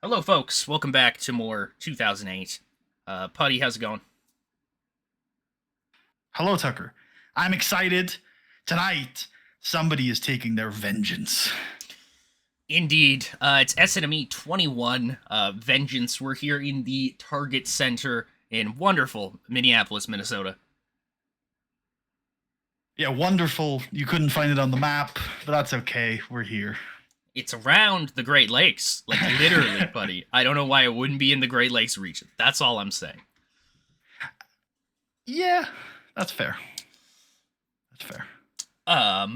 Hello, folks. Welcome back to more 2008. Puddy, how's it going? Hello, Tucker. I'm excited. Tonight, somebody is taking their vengeance. Indeed. It's SNME 21, Vengeance. We're here in the Target Center in wonderful Minneapolis, Minnesota. Yeah, wonderful. You couldn't find it on the map, but that's okay. We're here. It's around the Great Lakes, like literally, Puddy. I don't know why it wouldn't be in the Great Lakes region. That's all I'm saying. Yeah, that's fair. That's fair. I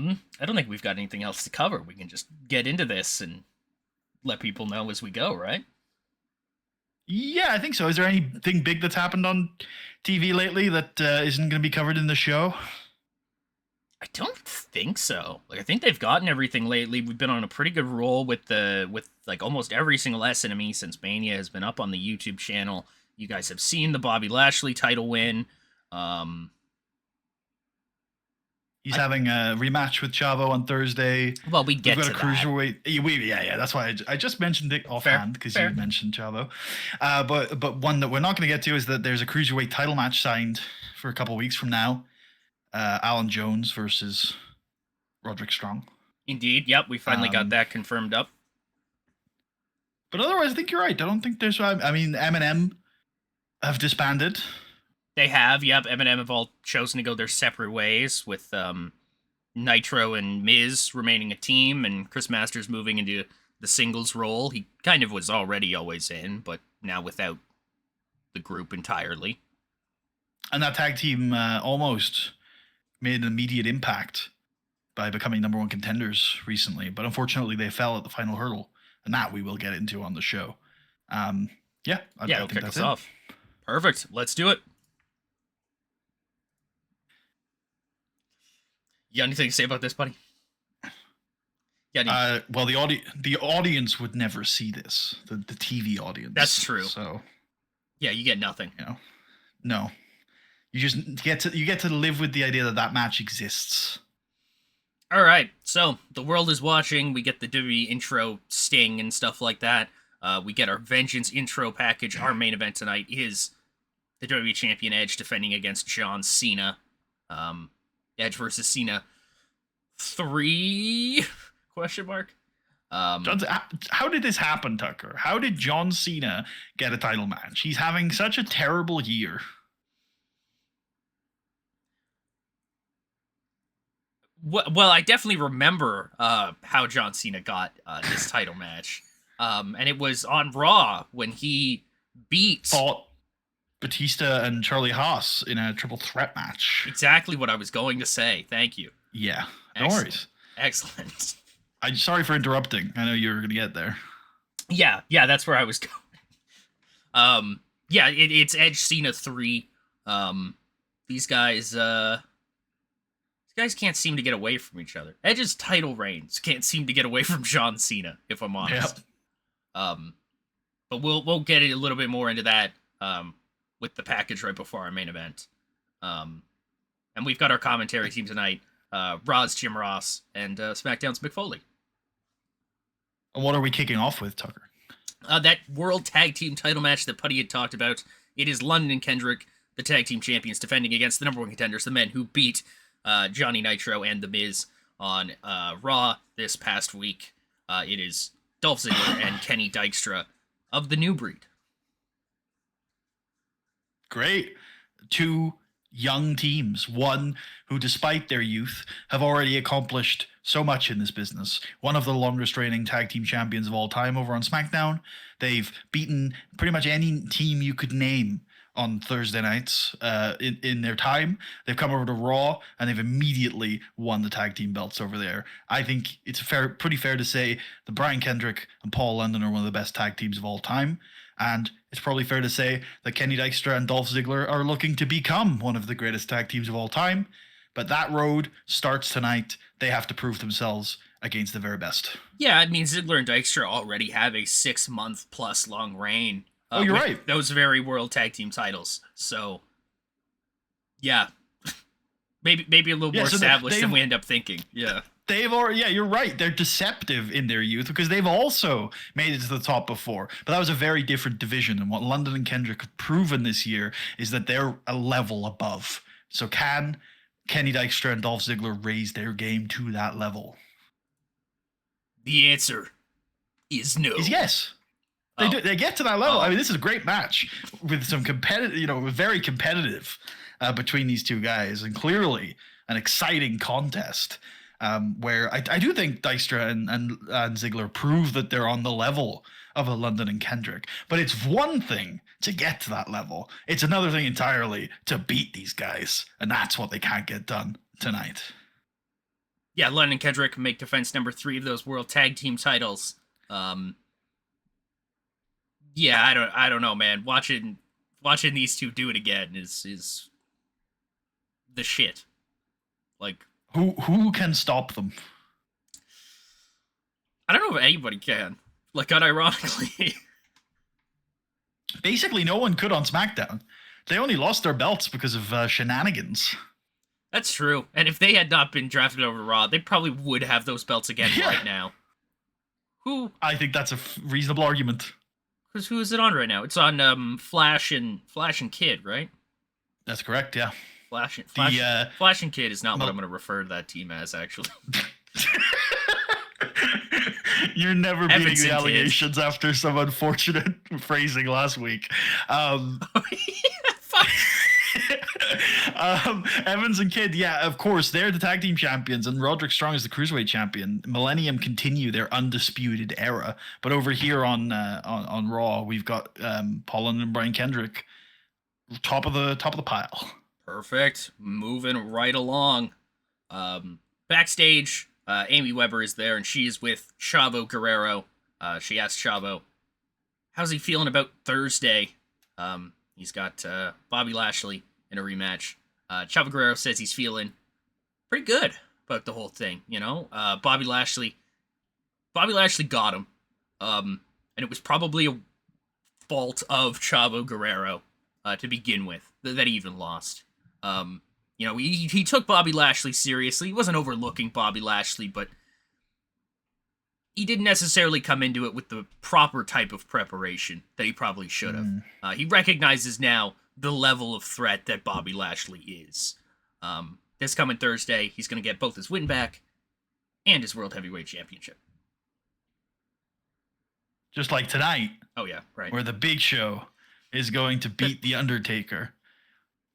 don't think we've got anything else to cover. We can just get into this and let people know as we go, right? Yeah, I think so. Is there anything big that's happened on TV lately that isn't going to be covered in the show? I don't think so. Like I think they've gotten everything lately. We've been on a pretty good roll with like almost every single SNME since Mania has been up on the YouTube channel. You guys have seen the Bobby Lashley title win. He's having a rematch with Chavo on Thursday. Well, we get We've got to a cruiserweight. Yeah. That's why I just mentioned it offhand because you mentioned Chavo. But one that we're not going to get to is that there's a cruiserweight title match signed for a couple weeks from now. Alan Jones versus Roderick Strong. Indeed. Yep, we finally got that confirmed up. But otherwise, I think you're right. I don't think there's. I mean, Eminem have disbanded. They have. Yep, Eminem have all chosen to go their separate ways, with Nitro and Miz remaining a team, and Chris Masters moving into the singles role. He kind of was already always in, but now without the group entirely. And that tag team almost made an immediate impact by becoming number one contenders recently, but unfortunately they fell at the final hurdle, and that we will get into on the show. I think kick that's us off. Perfect. Let's do it. You got anything to say about this, buddy? Well, the audience would never see this. The TV audience. That's true. So, yeah, you get nothing. No. You just get to live with the idea that match exists. All right, so the world is watching. We get the WWE intro sting and stuff like that. We get our Vengeance intro package. Our main event tonight is the WWE Champion Edge defending against John Cena. Edge versus Cena 3 ? How did this happen, Tucker? How did John Cena get a title match? He's having such a terrible year. Well, I definitely remember how John Cena got this title match. And it was on Raw when he fought Batista and Charlie Haas in a triple threat match. Exactly what I was going to say. Thank you. Yeah, no worries. Excellent. I'm sorry for interrupting. I know you were going to get there. Yeah, that's where I was going. It's Edge Cena 3. These guys can't seem to get away from each other. Edge's title reigns can't seem to get away from John Cena, if I'm honest. Yep. But we'll get a little bit more into that with the package right before our main event. And we've got our commentary team tonight. Raw's Jim Ross and SmackDown's Mick Foley. And what are we kicking off with, Tucker? That World Tag Team title match that Puddy had talked about. It is London and Kendrick, the tag team champions, defending against the number one contenders, the men who beat Johnny Nitro and The Miz on Raw this past week. It is Dolph Ziggler and Kenny Dykstra of the New Breed. Great. Two young teams, one who, despite their youth, have already accomplished so much in this business. One of the longest reigning tag team champions of all time over on SmackDown. They've beaten pretty much any team you could name on Thursday nights in their time. They've come over to Raw and they've immediately won the tag team belts over there. I think it's pretty fair to say that Brian Kendrick and Paul London are one of the best tag teams of all time. And it's probably fair to say that Kenny Dykstra and Dolph Ziggler are looking to become one of the greatest tag teams of all time. But that road starts tonight. They have to prove themselves against the very best. Yeah, I mean, Ziggler and Dykstra already have a 6-month plus long reign. You're right. Those very World Tag Team titles. So, yeah. maybe a little more established than we end up thinking. Yeah. They've already, yeah, you're right. They're deceptive in their youth because they've also made it to the top before. But that was a very different division. And what London and Kendrick have proven this year is that they're a level above. So can Kenny Dykstra and Dolph Ziggler raise their game to that level? The answer is no. Is yes. They get to that level. I mean, this is a great match with some competitive, very competitive between these two guys, and clearly an exciting contest. Where I do think Dykstra and Ziggler prove that they're on the level of a London and Kendrick. But it's one thing to get to that level. It's another thing entirely to beat these guys. And that's what they can't get done tonight. Yeah, London and Kendrick make defense number 3 of those World Tag Team titles. Yeah, I don't know, man. Watching these two do it again is the shit. Like, who can stop them? I don't know if anybody can. Like, unironically. Basically, no one could on SmackDown. They only lost their belts because of shenanigans. That's true. And if they had not been drafted over to Raw, they probably would have those belts again right now. Who? I think that's a reasonable argument. Because who is it on right now? It's on Flash and Kid, right? That's correct, yeah. Flash and Kid is not what I'm going to refer to that team as, actually. You're never beating Evans the and allegations Kid. After some unfortunate phrasing last week. Evans and Kidd, yeah, of course, they're the tag team champions, and Roderick Strong is the cruiserweight champion. Millennium continue their undisputed era, but over here on Raw, we've got Pollin and Brian Kendrick, top of the pile. Perfect. Moving right along. Backstage, Amy Weber is there, and she is with Chavo Guerrero. She asks Chavo, how's he feeling about Thursday? He's got Bobby Lashley in a rematch. Chavo Guerrero says he's feeling pretty good about the whole thing, you know? Bobby Lashley got him. And it was probably a fault of Chavo Guerrero to begin with, that he even lost. You know, he took Bobby Lashley seriously. He wasn't overlooking Bobby Lashley, but he didn't necessarily come into it with the proper type of preparation that he probably should have. He recognizes now the level of threat that Bobby Lashley is. This coming Thursday, he's going to get both his win back and his World Heavyweight Championship. Just like tonight. Oh, yeah, right. Where the Big Show is going to beat The Undertaker.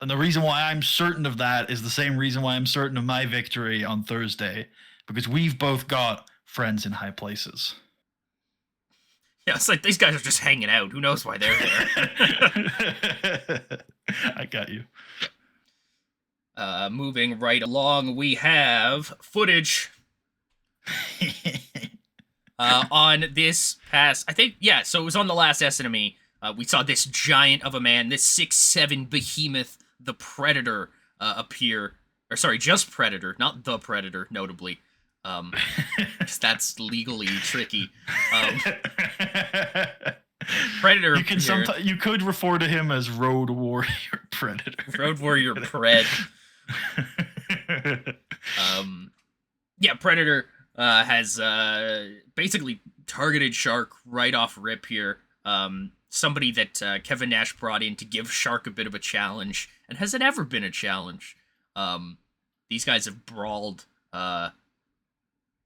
And the reason why I'm certain of that is the same reason why I'm certain of my victory on Thursday. Because we've both got friends in high places. Yeah, it's like these guys are just hanging out. Who knows why they're there? I got you. Moving right along, we have footage on this past, I think, yeah, so it was on the last SNME. We saw this giant of a man, this 6'7" behemoth, the Predator, appear. Or sorry, just Predator, not the Predator, notably. That's legally tricky. Predator. You could refer to him as Road Warrior Predator. Road Warrior Pred. Yeah, Predator has basically targeted Shark right off rip here. Somebody that Kevin Nash brought in to give Shark a bit of a challenge. And has it ever been a challenge? These guys have brawled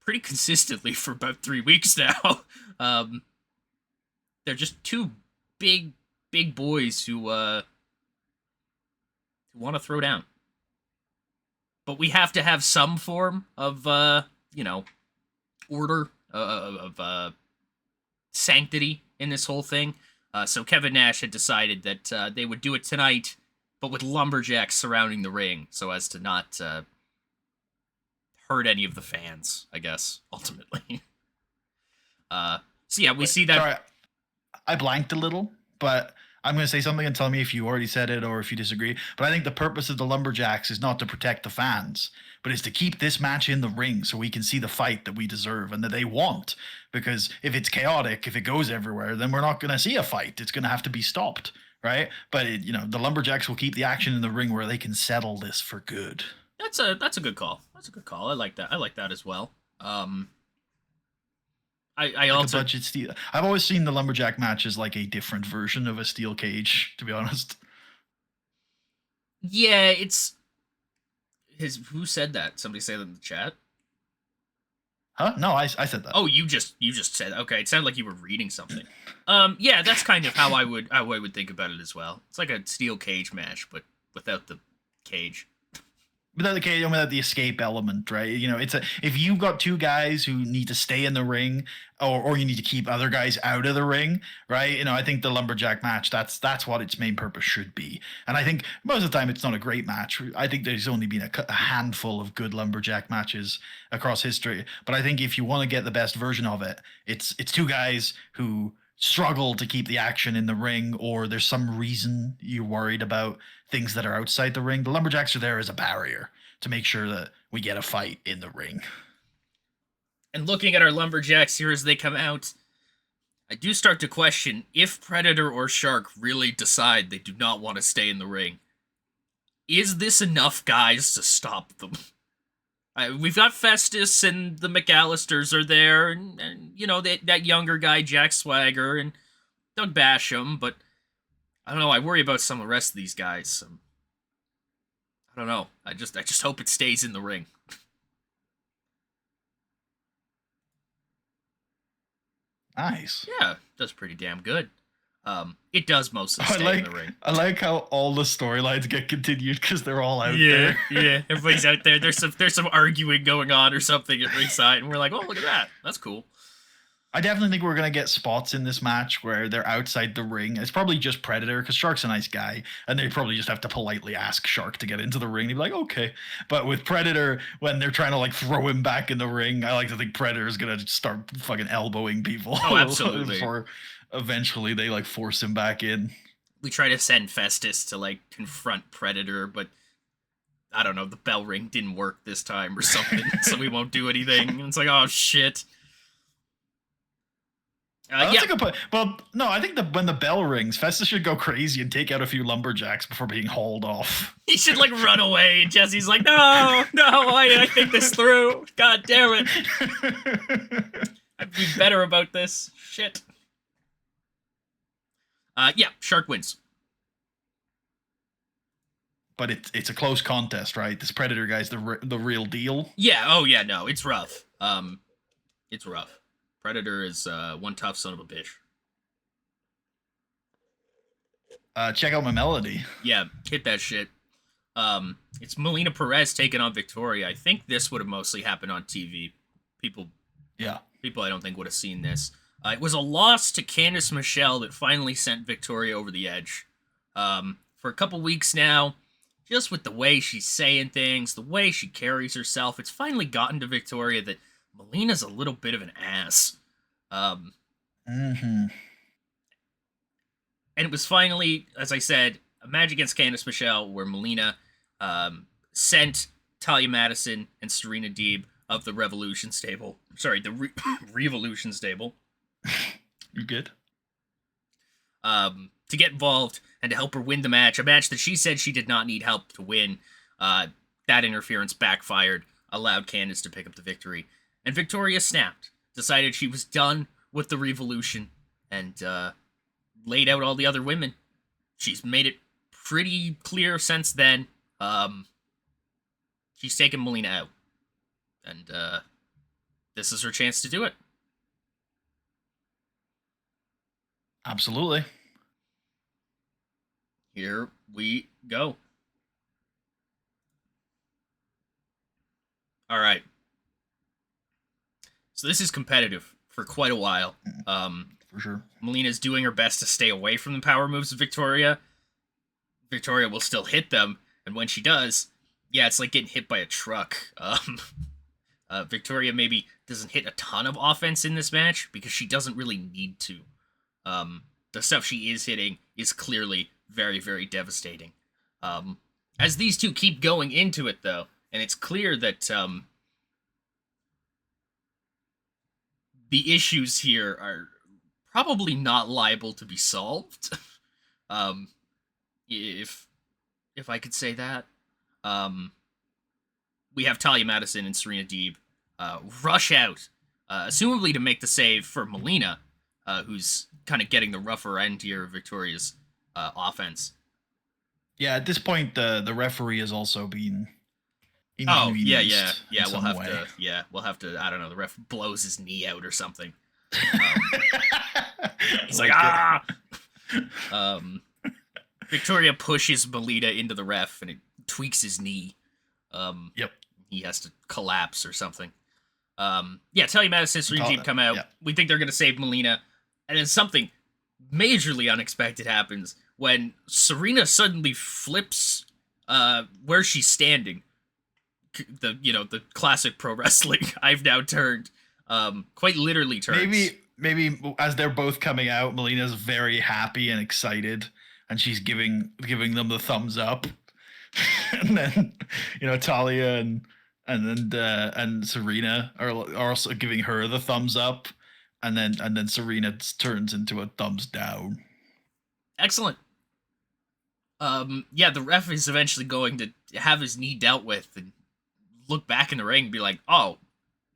pretty consistently for about 3 weeks now. They're just two big boys who want to throw down. But we have to have some form of, order, of sanctity in this whole thing. So Kevin Nash had decided that they would do it tonight, but with lumberjacks surrounding the ring, so as to not hurt any of the fans, I guess, ultimately. So yeah, we see that. Sorry, I blanked a little, but I'm going to say something and tell me if you already said it or if you disagree. But I think the purpose of the lumberjacks is not to protect the fans, but is to keep this match in the ring so we can see the fight that we deserve and that they want. Because if it's chaotic, if it goes everywhere, then we're not going to see a fight. It's going to have to be stopped, right? But the lumberjacks will keep the action in the ring where they can settle this for good. That's a good call. That's a good call. I like that. I like that as well. Um, I Like a also budget steel. I've always seen the lumberjack match as like a different version of a steel cage, to be honest. yeah, it's his. Who said that? Somebody say that in the chat. Huh? No, I said that. Oh, you just said okay. It sounded like you were reading something. Yeah, that's kind of how I would think about it as well. It's like a steel cage match, but without the cage. Without the cage, without the escape element, right? You know, it's a if you've got two guys who need to stay in the ring, or you need to keep other guys out of the ring, right? You know, I think the lumberjack match that's what its main purpose should be. And I think most of the time it's not a great match. I think there's only been a handful of good lumberjack matches across history. But I think if you want to get the best version of it, it's two guys who struggle to keep the action in the ring, or there's some reason you're worried about things that are outside the ring. The lumberjacks are there as a barrier to make sure that we get a fight in the ring. And looking at our lumberjacks here as they come out, I do start to question if Predator or Shark really decide they do not want to stay in the ring. Is this enough guys to stop them? We've got Festus and the McAllisters are there, and you know that younger guy Jack Swagger and Doug Basham, but I don't know. I worry about some of the rest of these guys. I don't know. I just hope it stays in the ring. Nice. Yeah, that's pretty damn good. It does mostly I stay in the ring. like how all the storylines get continued because they're all out Yeah, there. yeah. Everybody's out there. There's some arguing going on or something at ringside, and we're like, oh, look at that. That's cool. I definitely think we're gonna get spots in this match where they're outside the ring. It's probably just Predator because Shark's a nice guy, and they probably just have to politely ask Shark to get into the ring. They'd be like, okay. But with Predator, when they're trying to like throw him back in the ring, I like to think Predator is gonna start fucking elbowing people. Oh, absolutely. Before eventually they like force him back in. We try to send Festus to like confront Predator, but I don't know, the bell ring didn't work this time or something, so we won't do anything. And it's like, oh shit. That's a good point. Well, no, I think that when the bell rings, Festus should go crazy and take out a few lumberjacks before being hauled off. He should like run away, and Jesse's like, no, I think this through. God damn it. I'd be better about this. Shit. Yeah, Shark wins. But it's a close contest, right? This Predator guy's the real deal. Yeah, oh yeah, no, it's rough. It's rough. Predator is one tough son of a bitch. Check out my melody. Yeah, hit that shit. It's Melina Perez taking on Victoria. I think this would have mostly happened on TV. People I don't think would have seen this. It was a loss to Candice Michelle that finally sent Victoria over the edge. For a couple weeks now, just with the way she's saying things, the way she carries herself, it's finally gotten to Victoria that Melina's a little bit of an ass. Mm-hmm. And it was finally, as I said, a match against Candice Michelle where Melina sent Talia Madison and Serena Deeb of the Revolution stable. Sorry, the Revolution stable. You good? To get involved and to help her win the match. A match that she said she did not need help to win. That interference backfired, allowed Candice to pick up the victory. And Victoria snapped, decided she was done with the Revolution, and laid out all the other women. She's made it pretty clear since then. She's taken Melina out. And this is her chance to do it. Absolutely. Here we go. All right. So this is competitive for quite a while. For sure. Melina's doing her best to stay away from the power moves of Victoria. Victoria will still hit them, and when she does, yeah, it's like getting hit by a truck. Victoria maybe doesn't hit a ton of offense in this match because she doesn't really need to. The stuff she is hitting is clearly very, very devastating. As these two keep going into it, though, and it's clear that the issues here are probably not liable to be solved. If I could say that. We have Talia Madison and Serena Deeb rush out, assumably to make the save for Melina, who's kind of getting the rougher end here of Victoria's offense. Yeah, at this point, the referee has also been Oh, yeah. inconvenienced in We'll some have way. to. Yeah, we'll have to. I don't know. The ref blows his knee out or something. He's like, ah. Victoria pushes Melina into the ref, and it tweaks his knee. Yep. He has to collapse or something. Telemedicine regime come out. Yeah. We think they're gonna save Melina, and then something majorly unexpected happens when Serena suddenly flips where she's standing. The classic pro wrestling. I've now turned, quite literally turns. Maybe as they're both coming out, Melina's very happy and excited, and she's giving them the thumbs up, and then Talia and Serena are also giving her the thumbs up, and then Serena turns into a thumbs down. Excellent. The ref is eventually going to have his knee dealt with and look back in the ring and be like, "Oh,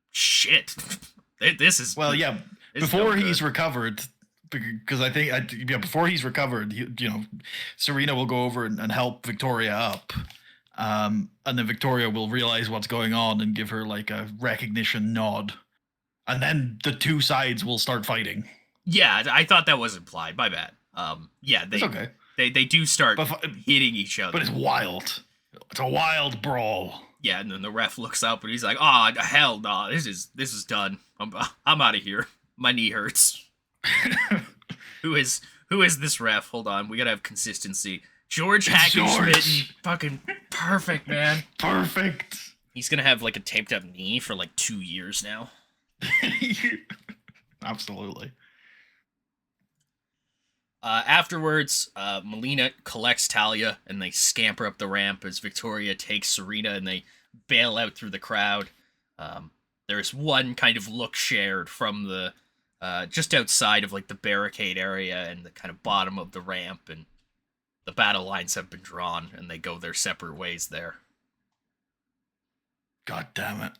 shit, this is Before he's recovered, because I think before he's recovered, Serena will go over and help Victoria up, and then Victoria will realize what's going on and give her like a recognition nod, and then the two sides will start fighting. Yeah, I thought that was implied. My bad. It's okay. They do start hitting each other, but it's wild. It's a wild brawl. Yeah, and then the ref looks up and he's like, "Oh hell no, this is done. I'm out of here. My knee hurts." Who is this ref? Hold on, we gotta have consistency. George Hackenschmidt, fucking perfect, man. Perfect. He's gonna have like a taped up knee for like 2 years now. Absolutely. Afterwards, Melina collects Talia and they scamper up the ramp as Victoria takes Serena and they bail out through the crowd. There's one kind of look shared from the just outside of like the barricade area and the kind of bottom of the ramp, and the battle lines have been drawn and they go their separate ways there. God damn it.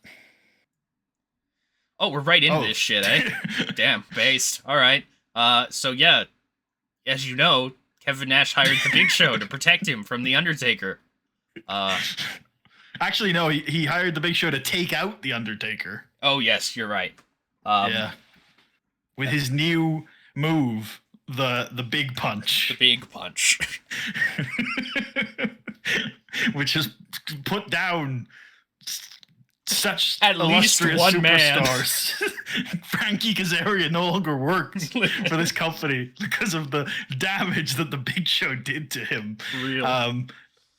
Oh, we're right into this shit, eh? Damn, based. All right. So yeah, as you know, Kevin Nash hired the Big Show to protect him from the Undertaker. Actually, no, he hired the Big Show to take out the Undertaker. Oh yes, you're right. With his new move, the Big Punch. The Big Punch. Which has put down such at least one superstars. Man. Frankie Kazarian no longer works for this company because of the damage that the Big Show did to him. Real.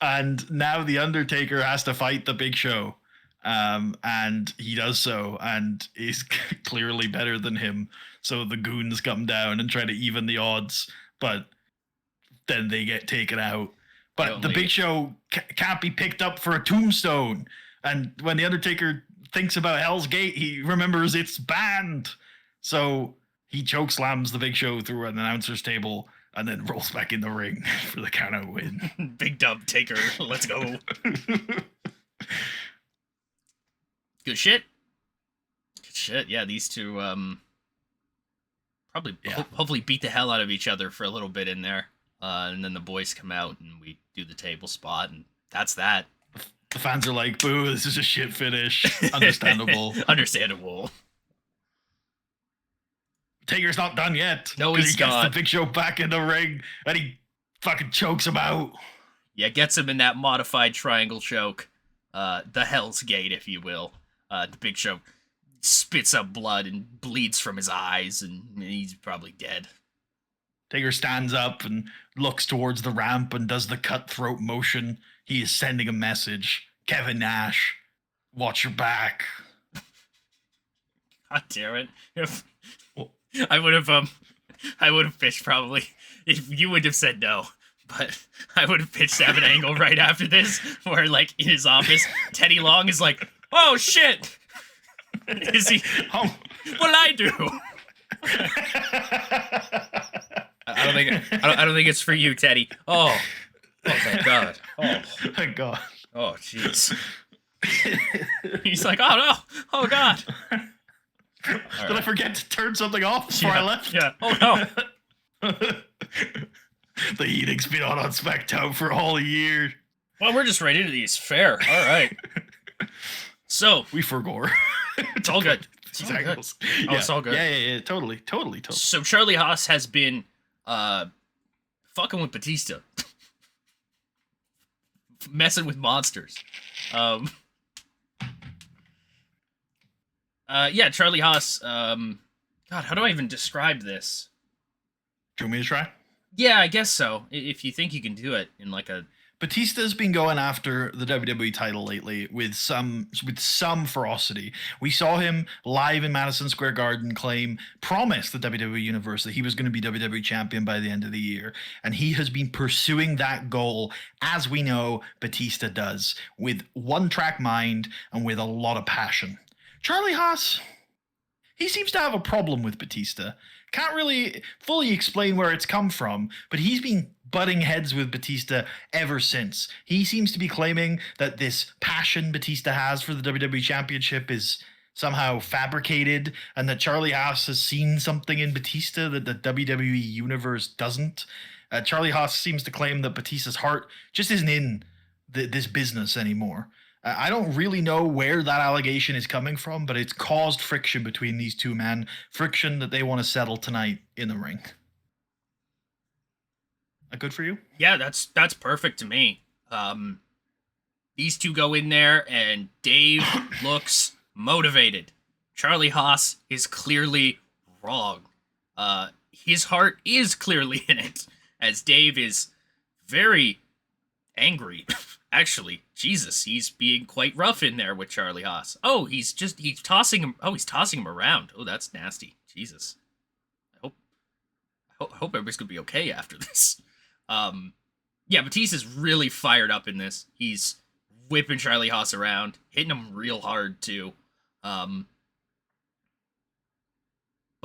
And now the Undertaker has to fight the Big Show. And he does so and is clearly better than him. So the goons come down and try to even the odds, but then they get taken out. But the Big Show can't be picked up for a tombstone. And when the Undertaker thinks about Hell's Gate, he remembers it's banned. So he chokeslams the Big Show through an announcer's table and then rolls back in the ring for the count-out win. Big dub taker. Let's go. Good shit. Good shit. Yeah, these two hopefully beat the hell out of each other for a little bit in there. And then the boys come out and we do the table spot, and that's that. The fans are like, boo, this is a shit finish. Understandable. Understandable. Taker's not done yet. No, he's not. He gets not. the Big Show back in the ring, and he fucking chokes him out. Yeah, gets him in that modified triangle choke. The Hell's Gate, if you will. The Big Show spits up blood and bleeds from his eyes, and he's probably dead. Taker stands up and looks towards the ramp and does the cutthroat motion. He is sending a message. Kevin Nash, watch your back. God damn it. I would have pitched probably if you would have said no, but I would have pitched to have an angle right after this where like in his office, Teddy Long is like, "Oh shit. Is he what'll I do?" I don't think it's for you, Teddy. Oh thank God. Thank God. Oh jeez. He's like, oh no, oh god. Did I forget to turn something off before I left? Yeah. Oh no. The heating's been on SmackDown for all year. Well, we're just right into these. Fair. All right. So we forgot. It's all good. It's all good. Yeah. Oh, it's all good. Yeah. Totally. So Charlie Haas has been fucking with Batista. Messing with monsters. Yeah, Charlie Haas, God, how do I even describe this? Do you want me to try? Yeah, I guess so. If you think you can do it in like a... Batista's been going after the WWE title lately with some ferocity. We saw him live in Madison Square Garden promise the WWE Universe that he was going to be WWE champion by the end of the year. And he has been pursuing that goal, as we know Batista does, with one-track mind and with a lot of passion. Charlie Haas, he seems to have a problem with Batista. Can't really fully explain where it's come from, but he's been butting heads with Batista ever since. He seems to be claiming that this passion Batista has for the WWE Championship is somehow fabricated, and that Charlie Haas has seen something in Batista that the WWE Universe doesn't. Charlie Haas seems to claim that Batista's heart just isn't in this business anymore. I don't really know where that allegation is coming from, but it's caused friction between these two men. Friction that they want to settle tonight in the ring. Good for you? Yeah, that's perfect to me. These two go in there, and Dave looks motivated. Charlie Haas is clearly wrong. His heart is clearly in it, as Dave is very angry. Actually, Jesus, he's being quite rough in there with Charlie Haas. Oh, he's tossing him. Oh, he's tossing him around. Oh, that's nasty. Jesus. I hope everybody's gonna be okay after this. Yeah, Batista's really fired up in this. He's whipping Charlie Haas around, hitting him real hard too. But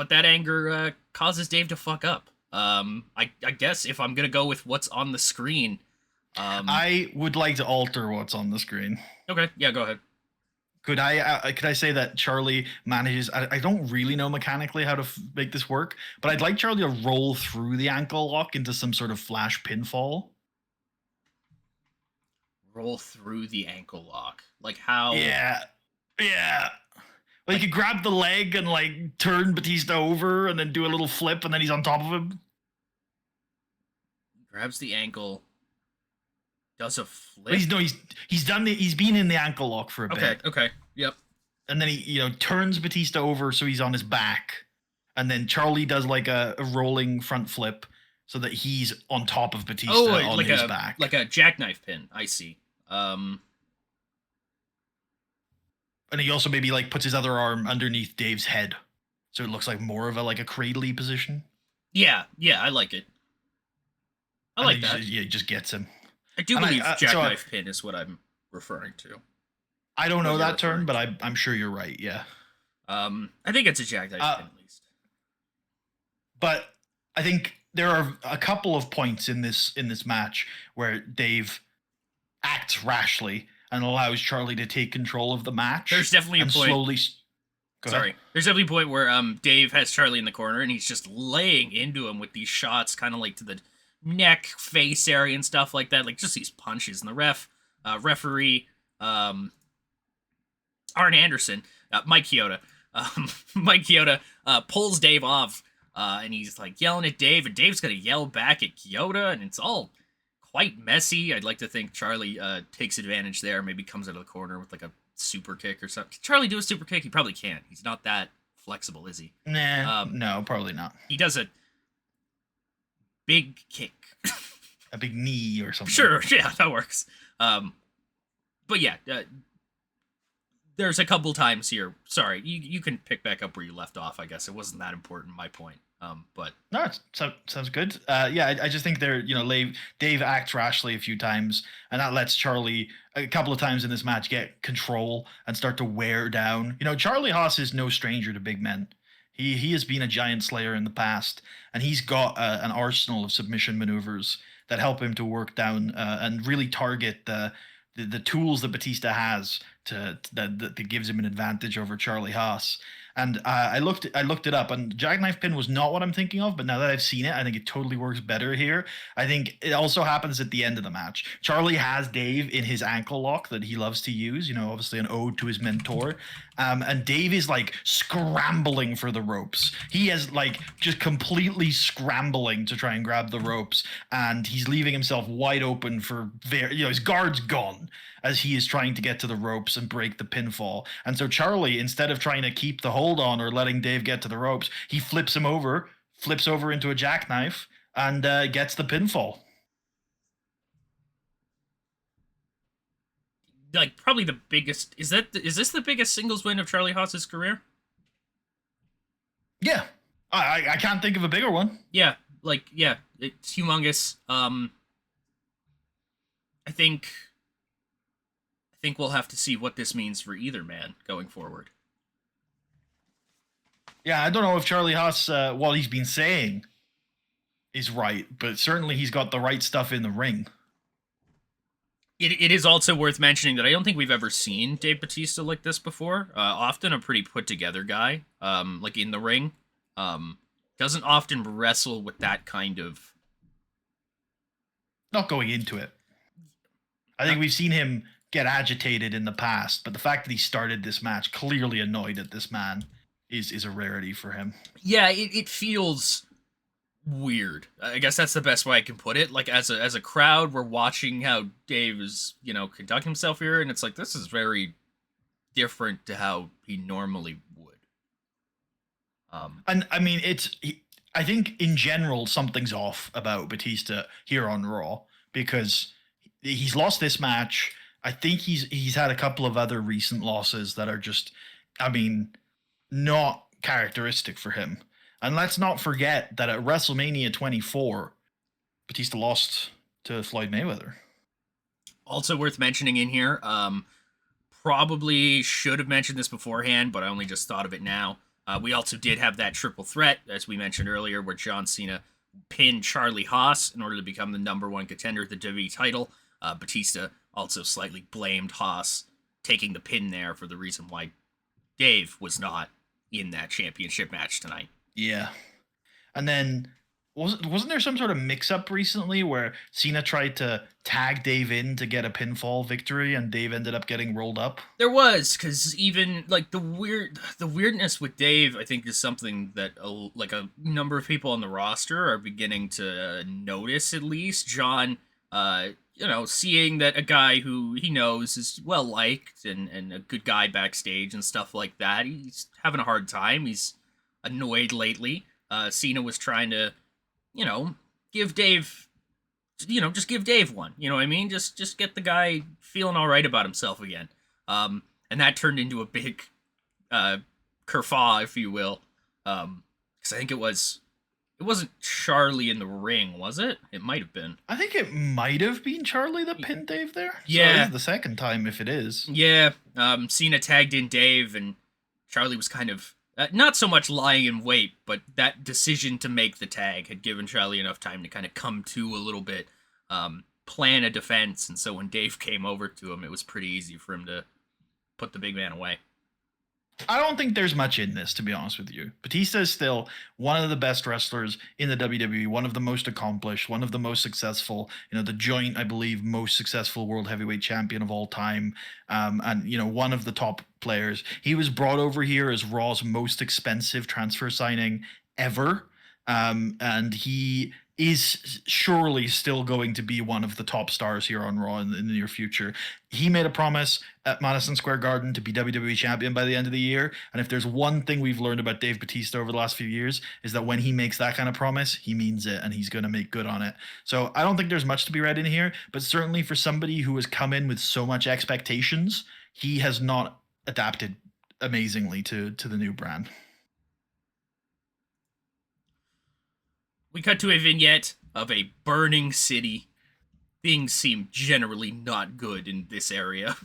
that anger causes Dave to fuck up. I guess if I'm gonna go with what's on the screen. I would like to alter what's on the screen. Okay, yeah, go ahead. Could I say that Charlie manages? I don't really know mechanically how to make this work, but I'd like Charlie to roll through the ankle lock into some sort of flash pinfall. Roll through the ankle lock, like how? Yeah. Like you could grab the leg and like turn Batista over, and then do a little flip, and then he's on top of him. Grabs the ankle. Does a flip. He's been in the ankle lock for a bit. Okay. Yep. And then he turns Batista over so he's on his back. And then Charlie does like a rolling front flip so that he's on top of Batista on like his back. Like a jackknife pin. I see. And he also maybe like puts his other arm underneath Dave's head. So it looks like more of a cradly position. Yeah, I like it. I like that. He just gets him. I do believe jackknife pin is what I'm referring to. I don't know that term, but I'm sure you're right. Yeah. I think it's a jackknife pin at least. But I think there are a couple of points in this match where Dave acts rashly and allows Charlie to take control of the match. There's definitely a point. There's definitely a point where Dave has Charlie in the corner and he's just laying into him with these shots, kind of like to the neck, face area and stuff like that, like just these punches. And the referee, Arn Anderson, Mike Chioda, pulls Dave off, and he's like yelling at Dave, and Dave's gonna yell back at Chioda, and it's all quite messy. I'd like to think Charlie takes advantage there, maybe comes out of the corner with like a super kick or something. Can Charlie do a super kick? He probably can't. He's not that flexible, is he? Nah, no, probably not. He does a big kick. A big knee or something. Sure, yeah, that works. But yeah, there's a couple times here. Sorry, you can pick back up where you left off. I guess it wasn't that important. My point. But no, it sounds good. Yeah, I just think Dave acts rashly a few times, and that lets Charlie a couple of times in this match get control and start to wear down. Charlie Haas is no stranger to big men. He has been a giant slayer in the past, and he's got an arsenal of submission maneuvers that help him to work down and really target the the tools that Batista has that gives him an advantage over Charlie Haas. And I looked it up, and jackknife pin was not what I'm thinking of. But now that I've seen it, I think it totally works better here. I think it also happens at the end of the match. Charlie has Dave in his ankle lock that he loves to use. Obviously an ode to his mentor. And Dave is like scrambling for the ropes. He is like just completely scrambling to try and grab the ropes, and he's leaving himself wide open for his guard's gone as he is trying to get to the ropes and break the pinfall. And so Charlie, instead of trying to keep the hold on or letting Dave get to the ropes, he flips over into a jackknife, and gets the pinfall. Like, probably the biggest. Is this the biggest singles win of Charlie Haas's career? Yeah, I can't think of a bigger one. Yeah, it's humongous. I think we'll have to see what this means for either man going forward. Yeah, I don't know if Charlie Haas, what he's been saying is right, but certainly he's got the right stuff in the ring. It is also worth mentioning that I don't think we've ever seen Dave Batista like this before. Often a pretty put together guy, like in the ring. Doesn't often wrestle with that kind of... Not going into it. I think we've seen him get agitated in the past, but the fact that he started this match clearly annoyed at this man is a rarity for him. Yeah, it feels weird. I guess that's the best way I can put it. Like, as a crowd, we're watching how Dave is, conducting himself here, and it's like, this is very different to how he normally would. And I mean, I think in general something's off about Batista here on Raw, because he's lost this match. I think he's had a couple of other recent losses that are just, I mean, not characteristic for him. And let's not forget that at WrestleMania 24, Batista lost to Floyd Mayweather. Also worth mentioning in here, probably should have mentioned this beforehand, but I only just thought of it now. We also did have that triple threat, as we mentioned earlier, where John Cena pinned Charlie Haas in order to become the #1 contender at the WWE title. Batista also slightly blamed Haas taking the pin there for the reason why Dave was not in that championship match tonight. Yeah. And then wasn't there some sort of mix-up recently where Cena tried to tag Dave in to get a pinfall victory and Dave ended up getting rolled up? There was, because even like the weirdness with Dave, I think, is something that a number of people on the roster are beginning to notice. At least John, seeing that a guy who he knows is well liked and a good guy backstage and stuff like that, he's having a hard time. He's annoyed lately. Cena was trying to, give Dave, just give Dave one. You know what I mean? Just get the guy feeling all right about himself again. And that turned into a big kerfuffle, if you will. Because I think it wasn't Charlie in the ring, was it? It might have been. I think it might have been Charlie that pinned Dave there. Yeah. So this is the second time if it is. Yeah. Cena tagged in Dave, and Charlie was kind of not so much lying in wait, but that decision to make the tag had given Charlie enough time to kind of come to a little bit, plan a defense, and so when Dave came over to him, it was pretty easy for him to put the big man away. I don't think there's much in this, to be honest with you. Batista is still one of the best wrestlers in the WWE, one of the most accomplished, one of the most successful, the joint, I believe, most successful world heavyweight champion of all time. And one of the top players. He was brought over here as Raw's most expensive transfer signing ever. And he is surely still going to be one of the top stars here on Raw in the near future. He made a promise at Madison Square Garden to be WWE champion by the end of the year. And if there's one thing we've learned about Dave Batista over the last few years, is that when he makes that kind of promise, he means it and he's going to make good on it. So I don't think there's much to be read in here, but certainly for somebody who has come in with so much expectations, he has not adapted amazingly to the new brand. We cut to a vignette of a burning city. Things seem generally not good in this area.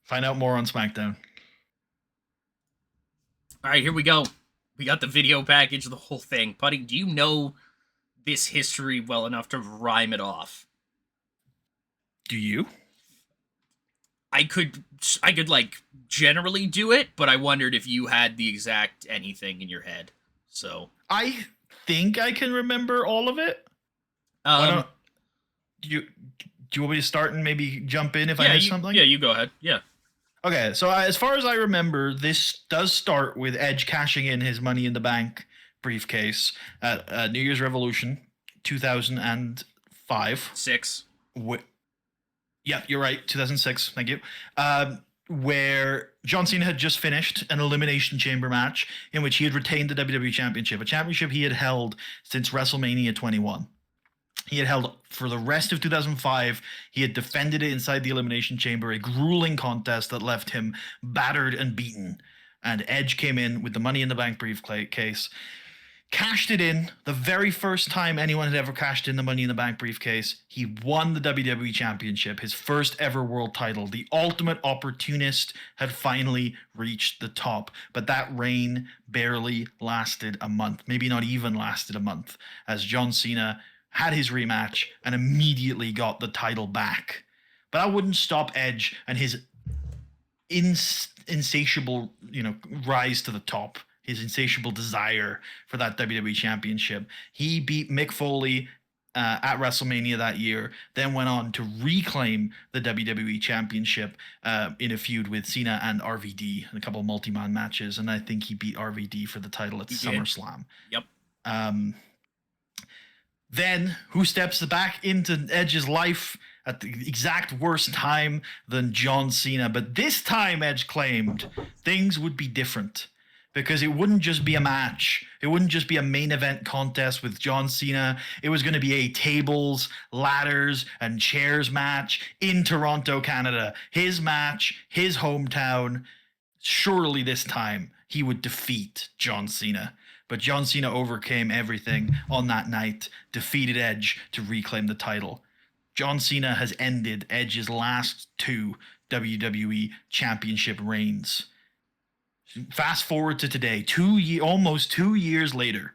Find out more on SmackDown. All right, here we go. We got the video package, the whole thing. Puddy, do you know this history well enough to rhyme it off? Do you? I could like generally do it, but I wondered if you had the exact anything in your head. So I think I can remember all of it. Why um don't you? Do you want me to start and maybe jump in if I yeah, miss something? you go ahead. Yeah. Okay, so as far as I remember, this does start with Edge cashing in his Money in the Bank briefcase at New Year's Revolution 2005. 6. Yeah, you're right, 2006. Thank you. Where John Cena had just finished an Elimination Chamber match in which he had retained the WWE Championship, a championship he had held since WrestleMania 21. He had held for the rest of 2005. He had defended it inside the Elimination Chamber, a grueling contest that left him battered and beaten. And Edge came in with the Money in the Bank briefcase, cashed it in the very first time anyone had ever cashed in the Money in the Bank briefcase. He won the WWE Championship, his first ever world title. The ultimate opportunist had finally reached the top, but that reign barely lasted a month, maybe not even lasted a month, as John Cena had his rematch and immediately got the title back. But I wouldn't stop Edge and his insatiable, rise to the top, his insatiable desire for that WWE Championship. He beat Mick Foley at WrestleMania that year, then went on to reclaim the WWE Championship in a feud with Cena and RVD in a couple of multi-man matches, and I think he beat RVD for the title at SummerSlam. Yep. Then, who steps back into Edge's life at the exact worst time than John Cena? But this time, Edge claimed things would be different because it wouldn't just be a match. It wouldn't just be a main event contest with John Cena. It was going to be a tables, ladders, and chairs match in Toronto, Canada. His match, his hometown. Surely this time he would defeat John Cena. But John Cena overcame everything on that night, defeated Edge to reclaim the title. John Cena has ended Edge's last 2 WWE Championship reigns. Fast forward to today, almost 2 years later.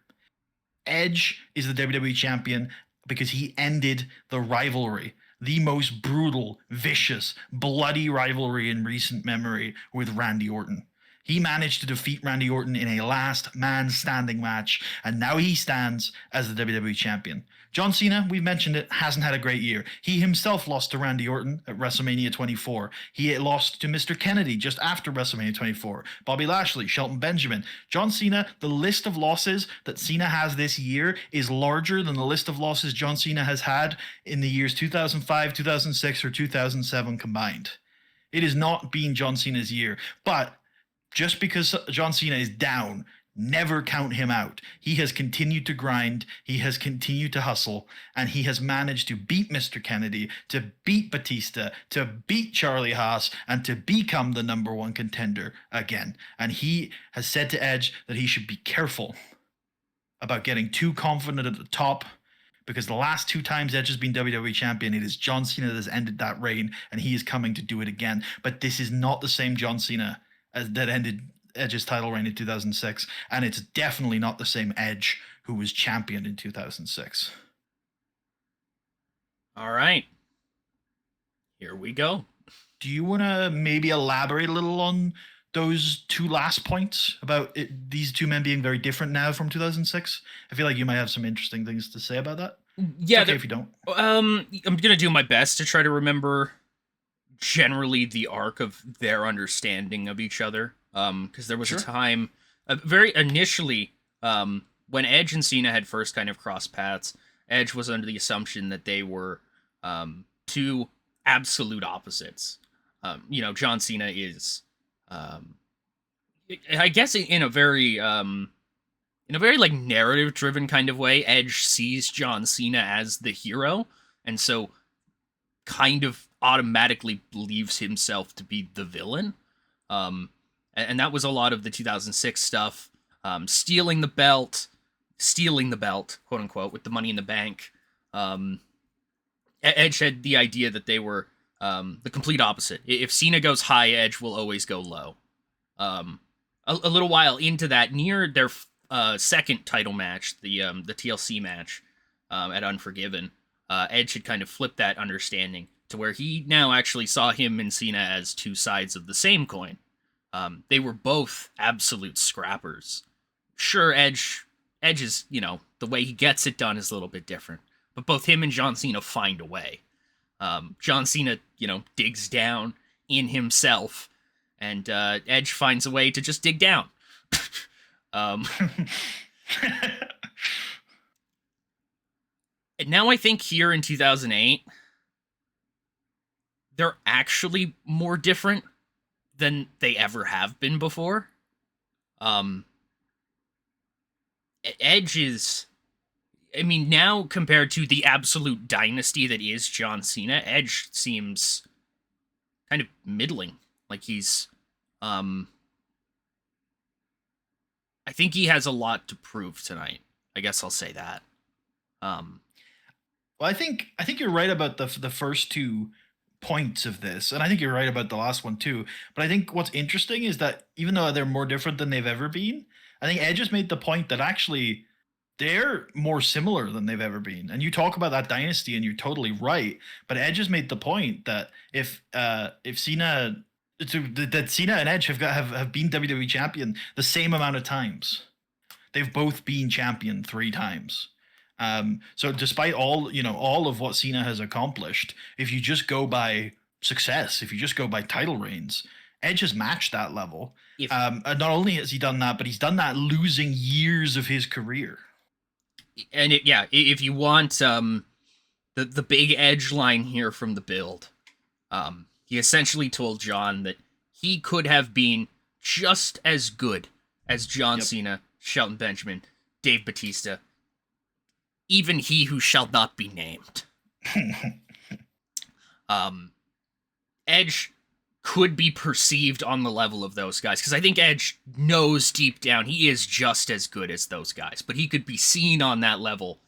Edge is the WWE Champion because he ended the rivalry, the most brutal, vicious, bloody rivalry in recent memory with Randy Orton. He managed to defeat Randy Orton in a last man standing match, and now he stands as the WWE Champion. John Cena, we've mentioned it, hasn't had a great year. He himself lost to Randy Orton at WrestleMania 24. He lost to Mr. Kennedy just after WrestleMania 24. Bobby Lashley, Shelton Benjamin. John Cena, the list of losses that Cena has this year is larger than the list of losses John Cena has had in the years 2005, 2006, or 2007 combined. It has not been John Cena's year, but just because John Cena is down, never count him out. He has continued to grind, he has continued to hustle, and he has managed to beat Mr. Kennedy, to beat Batista, to beat Charlie Haas, and to become the number 1 contender again. And he has said to Edge that he should be careful about getting too confident at the top, because the last 2 times Edge has been WWE Champion, it is John Cena that has ended that reign, and he is coming to do it again. But this is not the same John Cena that ended Edge's title reign in 2006, and it's definitely not the same Edge who was champion in 2006. All right. Here we go. Do you want to maybe elaborate a little on those 2 last points about these 2 men being very different now from 2006? I feel like you might have some interesting things to say about that. Yeah, it's okay if you don't. I'm gonna do my best to try to remember generally the arc of their understanding of each other, because there was a time very initially when Edge and Cena had first kind of crossed paths. Edge was under the assumption that they were 2 absolute opposites. John Cena is I guess in a very like narrative driven kind of way, Edge sees John Cena as the hero, and so kind of automatically believes himself to be the villain. And that was a lot of the 2006 stuff. Stealing the belt, quote unquote, with the Money in the Bank. Edge had the idea that they were the complete opposite. If Cena goes high, Edge will always go low. A little while into that, near their second title match, the TLC match at Unforgiven, Edge had kind of flipped that understanding to where he now actually saw him and Cena as two sides of the same coin. They were both absolute scrappers. Sure, Edge is, the way he gets it done is a little bit different, but both him and John Cena find a way. John Cena, digs down in himself, and Edge finds a way to just dig down. And now I think here in 2008, they're actually more different than they ever have been before. Edge is, now compared to the absolute dynasty that is John Cena, Edge seems kind of middling. Like he's, I think he has a lot to prove tonight. I guess I'll say that. Well, I think you're right about the first 2 points of this, and I think you're right about the last one too. But I think what's interesting is that even though they're more different than they've ever been, I think Edge has made the point that actually they're more similar than they've ever been. And you talk about that dynasty, and you're totally right. But Edge has made the point that if Cena, that Cena and Edge have been WWE champion the same amount of times. They've both been champion 3 times. So despite all of what Cena has accomplished, if you just go by success, if you just go by title reigns, Edge has matched that level. Not only has he done that, but he's done that losing years of his career. And if you want the big Edge line here from the build, he essentially told John that he could have been just as good as John Cena, Shelton Benjamin, Dave Bautista, even he who shall not be named. Edge could be perceived on the level of those guys, because I think Edge knows deep down he is just as good as those guys, but he could be seen on that level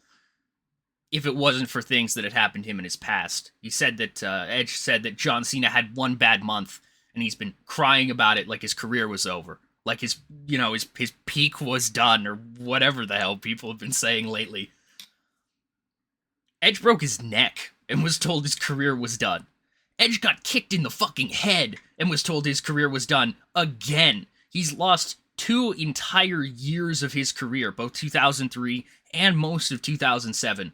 if it wasn't for things that had happened to him in his past. He said that Edge said that John Cena had one bad month, and he's been crying about it like his career was over, like his peak was done, or whatever the hell people have been saying lately. Edge broke his neck and was told his career was done. Edge got kicked in the fucking head and was told his career was done again. He's lost 2 entire years of his career, both 2003 and most of 2007,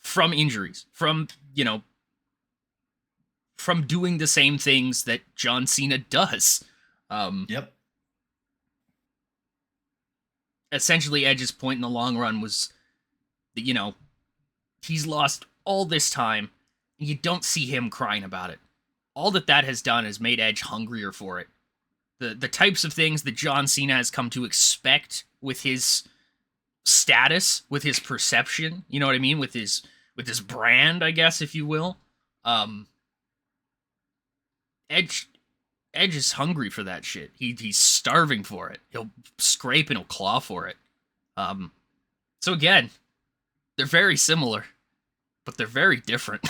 from injuries, from doing the same things that John Cena does. Essentially, Edge's point in the long run was that, he's lost all this time, and you don't see him crying about it. All that has done is made Edge hungrier for it. The types of things that John Cena has come to expect with his status, with his perception, you know what I mean? With his brand, I guess, if you will. Edge is hungry for that shit. He's starving for it. He'll scrape and he'll claw for it. So again, they're very similar, but they're very different.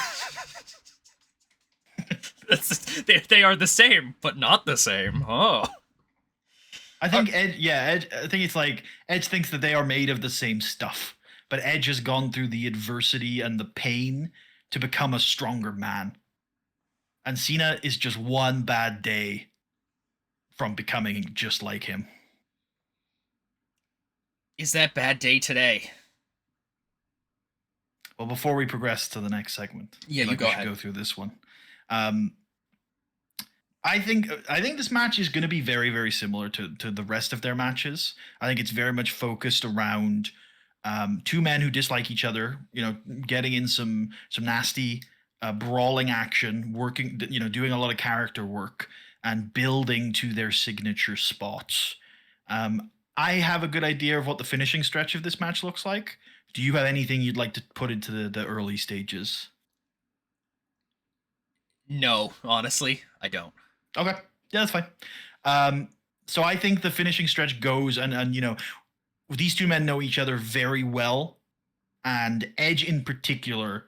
They are the same, but not the same. Oh. I think Edge, I think it's like Edge thinks that they are made of the same stuff, but Edge has gone through the adversity and the pain to become a stronger man. And Cena is just one bad day from becoming just like him. Is that bad day today? Well, before we progress to the next segment, you go ahead. Go through this one. I think this match is going to be very, very similar to the rest of their matches. I think it's very much focused around 2 men who dislike each other. Getting in some nasty brawling action, working, doing a lot of character work and building to their signature spots. I have a good idea of what the finishing stretch of this match looks like. Do you have anything you'd like to put into the early stages? No, honestly, I don't. Okay. Yeah, that's fine. So I think the finishing stretch goes and these 2 men know each other very well, and Edge in particular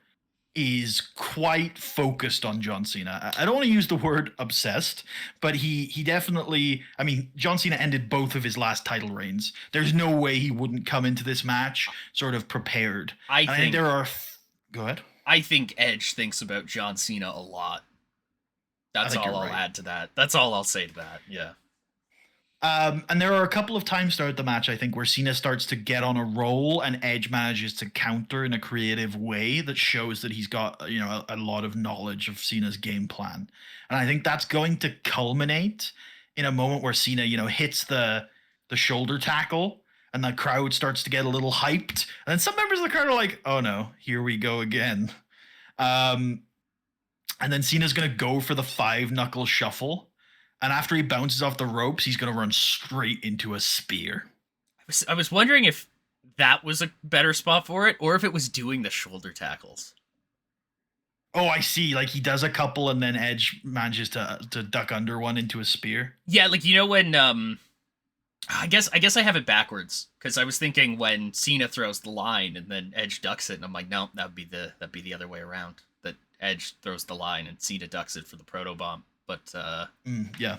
is quite focused on John Cena. I don't want to use the word obsessed, but he definitely, John Cena ended both of his last title reigns. There's no way he wouldn't come into this match sort of prepared. I think there are... Go ahead. I think Edge thinks about John Cena a lot. That's all I'll add to that. That's all I'll say to that. Yeah. And there are a couple of times throughout the match, I think, where Cena starts to get on a roll and Edge manages to counter in a creative way that shows that he's got, a lot of knowledge of Cena's game plan. And I think that's going to culminate in a moment where Cena, hits the shoulder tackle and the crowd starts to get a little hyped. And then some members of the crowd are like, oh no, here we go again. And then Cena's going to go for the 5-knuckle shuffle. And after he bounces off the ropes, he's going to run straight into a spear. I was wondering if that was a better spot for it, or if it was doing the shoulder tackles. Oh, I see. Like he does a couple, and then Edge manages to duck under one into a spear. Yeah, like when I guess I have it backwards because I was thinking when Cena throws the line and then Edge ducks it, and I'm like, no, that'd be the other way around. That Edge throws the line and Cena ducks it for the proto bomb. But yeah,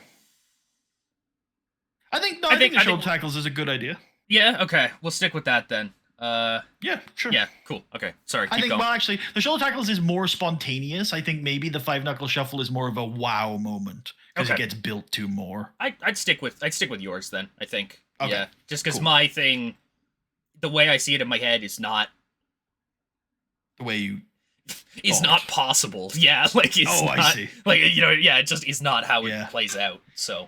I think the shoulder tackles is a good idea. Yeah, okay, we'll stick with that then. Yeah, sure. Yeah, cool. Okay, sorry. I think. Going. Well, actually, the shoulder tackles is more spontaneous. I think maybe the 5-knuckle shuffle is more of a wow moment because it gets built to more. I'd stick with yours then. I think. Okay. Yeah, just because my thing, the way I see it in my head is not the way you. Is not possible. Yeah, like it's not, I see. Like it just is not how it plays out. So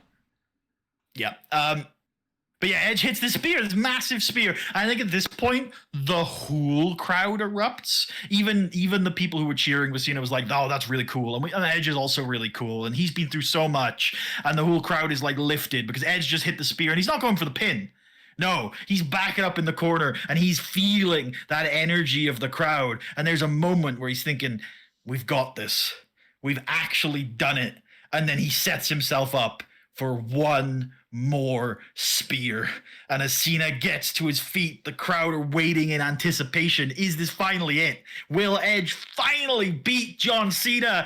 yeah. But yeah, Edge hits this spear, this massive spear. I think at this point, the whole crowd erupts. Even the people who were cheering with Cena was like, "Oh, that's really cool." And Edge is also really cool, and he's been through so much. And the whole crowd is like lifted because Edge just hit the spear, and he's not going for the pin. No, he's backing up in the corner and he's feeling that energy of the crowd. And there's a moment where he's thinking, we've got this. We've actually done it. And then he sets himself up for one more spear. And as Cena gets to his feet, the crowd are waiting in anticipation. Is this finally it? Will Edge finally beat John Cena?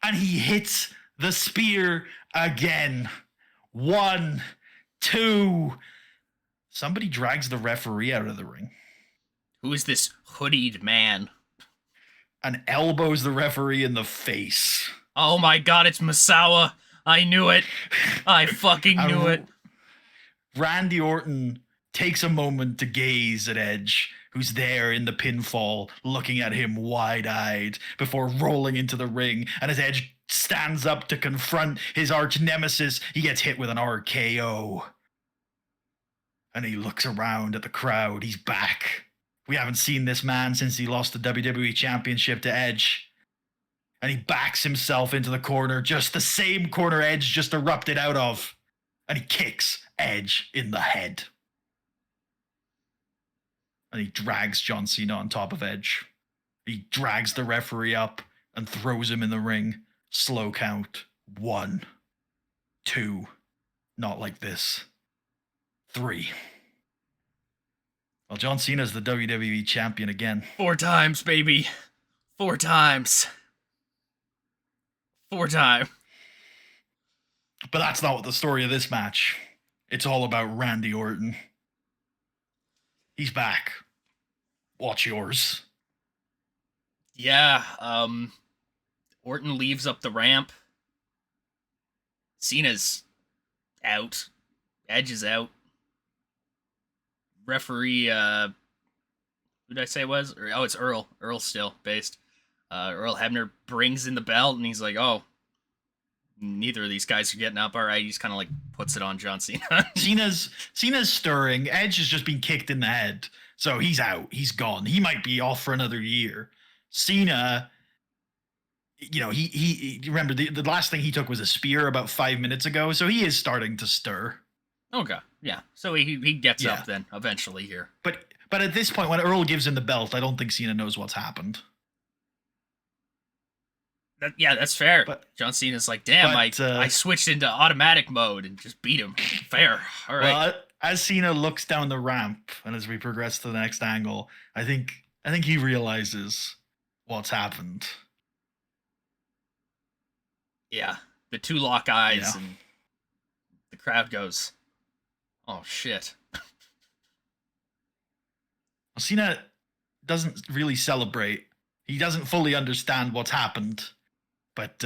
And he hits the spear again. 1, 2. Somebody drags the referee out of the ring. Who is this hoodied man? And elbows the referee in the face. Oh my god, it's Misawa. I knew it. I fucking knew it. Randy Orton takes a moment to gaze at Edge, who's there in the pinfall, looking at him wide-eyed before rolling into the ring. And as Edge stands up to confront his arch nemesis, he gets hit with an RKO. And he looks around at the crowd. He's back. We haven't seen this man since he lost the WWE Championship to Edge. And he backs himself into the corner, just the same corner Edge just erupted out of. And he kicks Edge in the head. And he drags John Cena on top of Edge. He drags the referee up and throws him in the ring. Slow count. 1, 2. Not like this. 3. Well, John Cena's the WWE champion again. 4 times, baby. 4 times. 4 times. But that's not what the story of this match. It's all about Randy Orton. He's back. Watch yours. Yeah, Orton leaves up the ramp. Cena's out. Edge is out. Referee, who did I say it was? Oh, it's Earl. Earl's still based. Earl Hebner brings in the belt, and he's like, oh, neither of these guys are getting up. All right, he just kind of like puts it on John Cena. Cena's stirring. Edge has just been kicked in the head, so he's out. He's gone. He might be off for another year. Cena, he remember the last thing he took was a spear about 5 minutes ago, so he is starting to stir. Okay, yeah. So he gets up then eventually here. But at this point, when Earl gives him the belt, I don't think Cena knows what's happened. That's fair. But John Cena's like, damn, I switched into automatic mode and just beat him. Fair. All right. Well, as Cena looks down the ramp and as we progress to the next angle, I think he realizes what's happened. Yeah, the two lock eyes and the crowd goes, oh, shit. Cena doesn't really celebrate He doesn't fully understand what's happened, but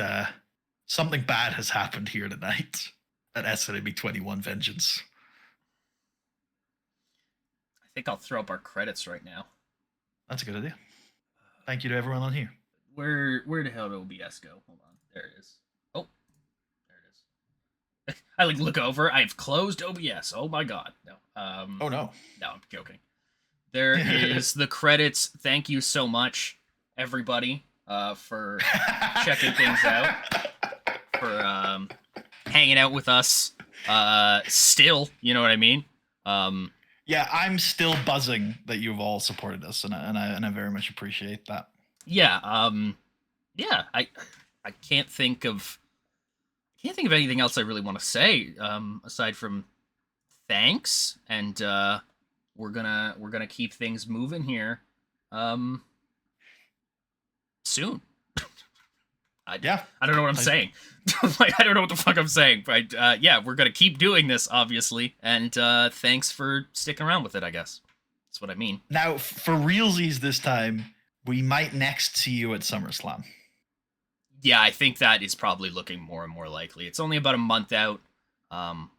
something bad has happened here tonight at SNME 21 Vengeance. I think I'll throw up our credits right now. That's a good idea. Thank you to everyone on here. Where the hell did OBS go? Hold on. There it is. Oh, there it is. I like look over. I've closed OBS. Oh my god. No. Oh no. No, I'm joking. There is the credits. Thank you so much, everybody, for checking things out, for hanging out with us. Still, you know what I mean? Yeah, I'm still buzzing that you've all supported us, and I very much appreciate that. Yeah, yeah. I can't think of anything else I really want to say aside from thanks, and we're gonna keep things moving here soon. I don't know what I'm saying. Like, I don't know what the fuck I'm saying, but yeah, we're gonna keep doing this, obviously, and thanks for sticking around with it, I guess. That's what I mean. Now, for realsies this time, we might next see you at SummerSlam. Yeah, I think that is probably looking more and more likely. It's only about a month out.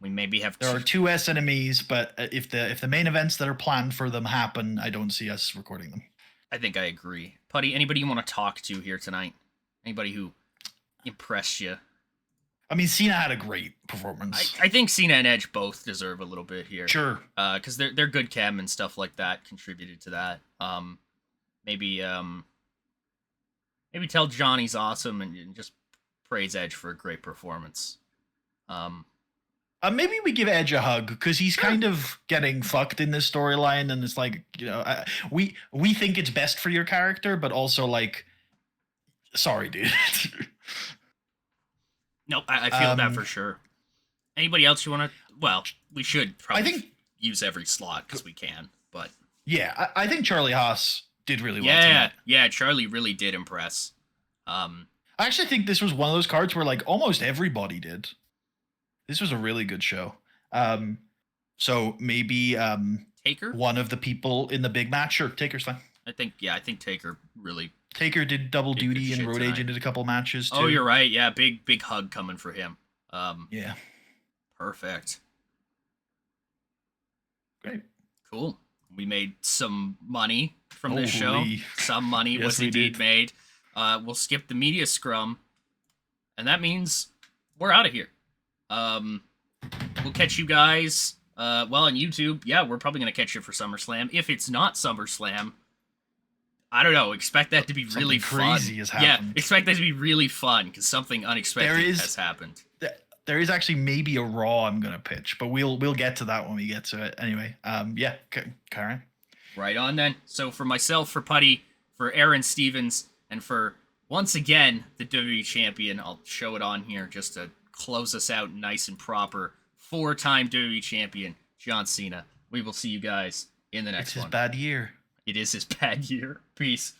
We maybe have There are 2 SNMEs, but if the main events that are planned for them happen, I don't see us recording them. I think I agree. Puddy, anybody you want to talk to here tonight? Anybody who impressed you? I mean, Cena had a great performance. I think Cena and Edge both deserve a little bit here. Sure. Because they're good chem and stuff like that contributed to that. Maybe tell Johnny's awesome and just praise Edge for a great performance. Maybe we give Edge a hug because he's kind of getting fucked in this storyline, and it's like, you know, we think it's best for your character, but also like, sorry, dude. Nope, I feel that for sure. Anybody else you want to? Well, we should probably use every slot because we can, but yeah, I think Charlie Haas did really well. Yeah, Charlie really did impress. I actually think this was one of those cards where like almost everybody did. This was a really good show. So maybe Taker, one of the people in the big match. Sure, Taker's fine. I think Taker really. Taker did double duty, and Road Agent did a couple matches too. Oh, you're right. Yeah, big hug coming for him. Yeah. Perfect. Great. Cool. We made some money from this show. Some money was indeed made. We'll skip the media scrum, and that means we're out of here. We'll catch you guys on YouTube. Yeah, we're probably gonna catch you for SummerSlam. If it's not SummerSlam, I don't know. Expect that to be really crazy fun. Has happened. Yeah, expect that to be really fun because something unexpected has happened. There is actually maybe a Raw I'm gonna pitch, but we'll get to that when we get to it. Anyway, yeah, Karen. Right on then. So for myself, for Puddy, for Aaron Stevens, and for once again the WWE champion, I'll show it on here just to close us out nice and proper. 4-time WWE champion John Cena. We will see you guys in the next one. It's his bad year. It is his bad year. Peace.